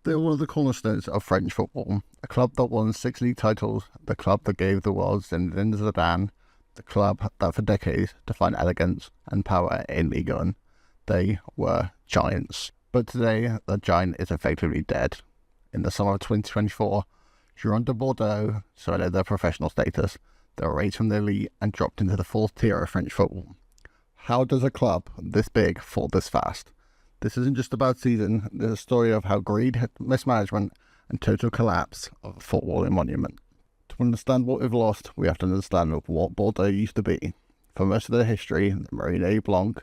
They're one of the cornerstones of French football, a club that won 6 league titles, the club that gave the world Zinedine Zidane, the club that for decades defined elegance and power in Ligue 1. They were giants. But today, the giant is effectively dead. In the summer of 2024, Girondins de Bordeaux surrendered their professional status. They were raised from the elite and dropped into the fourth tier of French football. How does a club this big fall this fast? This isn't just about season, it's a story of how greed, mismanagement, and total collapse of a footballing monument. To understand what we've lost, we have to understand what Bordeaux used to be. For most of their history, the Marine et Blanc,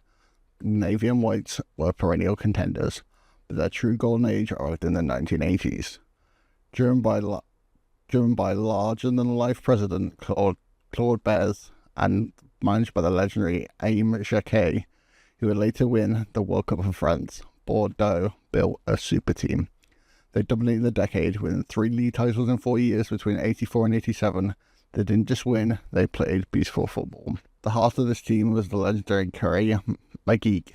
Navy and Whites were perennial contenders, but their true golden age arrived in the 1980s. Driven by larger-than-life president Claude Bez and managed by the legendary Aimé Jacquet, who would later win the World Cup of France, Bordeaux built a super team. They dominated the decade, winning 3 league titles in 4 years between 84 and 87. They didn't just win, they played beautiful football. The heart of this team was the legendary Carré Magique,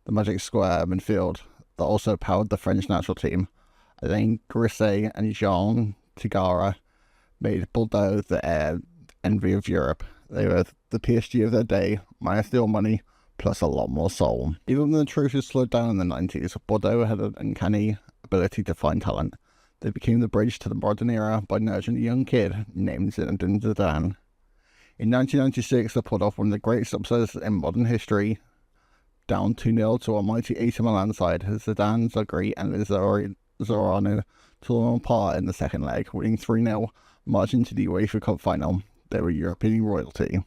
the magic square midfield that also powered the French national team. Alain Grisset and Jean Tigara made Bordeaux the envy of Europe. They were the PSG of their day, minus the old money, plus a lot more soul. Even when the trophies slowed down in the 90s, Bordeaux had an uncanny ability to find talent. They became the bridge to the modern era by nurturing a young kid named Zinedine Zidane. In 1996, they pulled off one of the greatest upsets in modern history, down 2-0 to a mighty AC Milan side. Zidane, Zagri and Zorano tore them apart in the second leg, winning 3-0, marching to the UEFA Cup final. They were European royalty.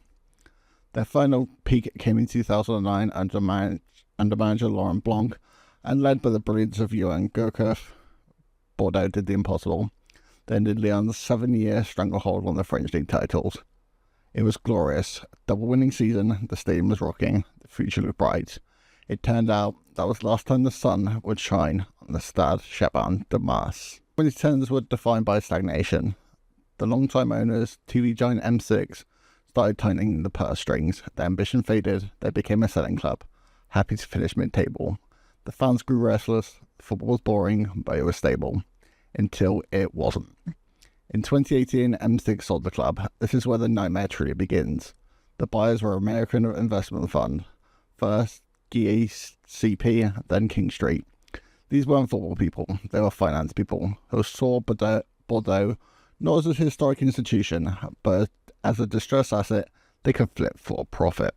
Their final peak came in 2009 under manager Laurent Blanc, and led by the brilliance of Johan Gourcuff. Bordeaux did the impossible. They ended Lyon's 7-year stranglehold on the French league titles. It was glorious. Double winning season, the stadium was rocking, the future looked bright. It turned out that was the last time the sun would shine on the Stade Chaban de Mars. 2010s were defined by stagnation. The long-time owners, TV giant M6, started tightening the purse strings. Their ambition faded, they became a selling club, happy to finish mid-table. The fans grew restless, football was boring, but it was stable. Until it wasn't. In 2018, M6 sold the club. This is where the nightmare truly begins. The buyers were American Investment Fund. First, GACP, then King Street. These weren't football people, they were finance people who saw Bordeaux not as a historic institution, but as a distressed asset they could flip for profit.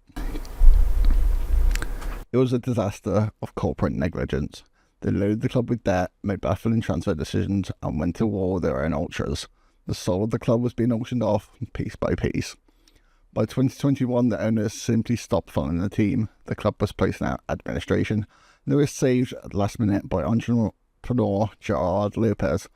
It was a disaster of corporate negligence. They loaded the club with debt, made baffling transfer decisions, and went to war with their own ultras. The soul of the club was being auctioned off, piece by piece. By 2021, the owners simply stopped funding the team. The club was placed in administration, and they were saved at the last minute by entrepreneur Gerard Lopez,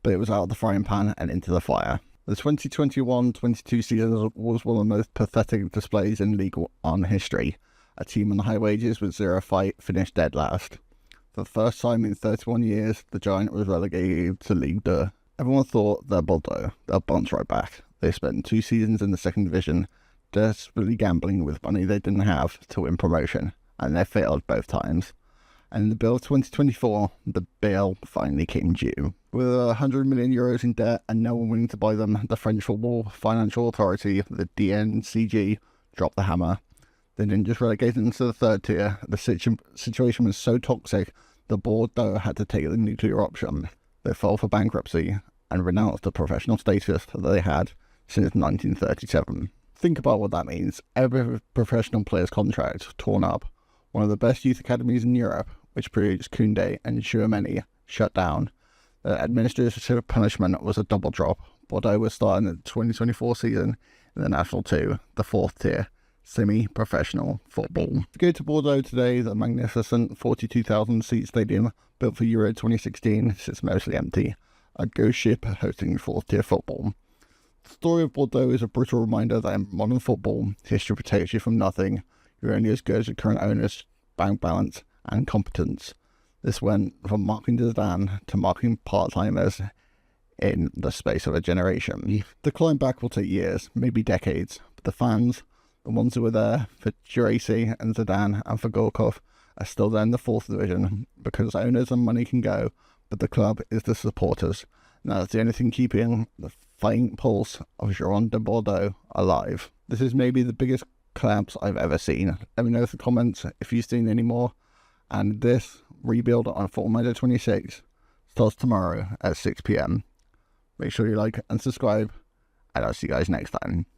but it was out of the frying pan and into the fire. The 2021-22 season was one of the most pathetic displays in Ligue 1 history. A team on high wages with zero fight finished dead last. For the first time in 31 years, the giant was relegated to Ligue 2. Everyone thought they're Bordeaux, they'll bounce right back. They spent 2 seasons in the second division, desperately gambling with money they didn't have to win promotion, and they failed both times. And in the bill of 2024, the bill finally came due. With €100 million in debt and no one willing to buy them, the French Football Financial Authority, the DNCG, dropped the hammer. They didn't just relegate them to the third tier. The situation was so toxic, the Bordeaux had to take the nuclear option. They filed for bankruptcy and renounced the professional status that they had since 1937. Think about what that means. Every professional player's contract torn up. One of the best youth academies in Europe, which produced Koundé and Chouameni, shut down. The administrative punishment was a double drop. Bordeaux was starting the 2024 season in the National 2, the fourth tier, semi-professional football. If you go to Bordeaux today, the magnificent 42,000-seat stadium built for Euro 2016 sits mostly empty. A ghost ship hosting fourth-tier football. The story of Bordeaux is a brutal reminder that in modern football, history protects you from nothing. You're only as good as your current owners, bank balance, and competence. This went from marking Zidane to marking part-timers in the space of a generation. The climb back will take years, maybe decades, but the fans, the ones who were there for Giraci and Zidane and for Gourcuff, are still there in the fourth division because owners and money can go, but the club is the supporters. Now, that's the only thing keeping the fighting pulse of Girondins de Bordeaux alive. This is maybe the biggest collapse I've ever seen. Let me know in the comments if you've seen any more. And this rebuild on Fortnite 26 starts tomorrow at 6 p.m. Make sure you like and subscribe, and I'll see you guys next time.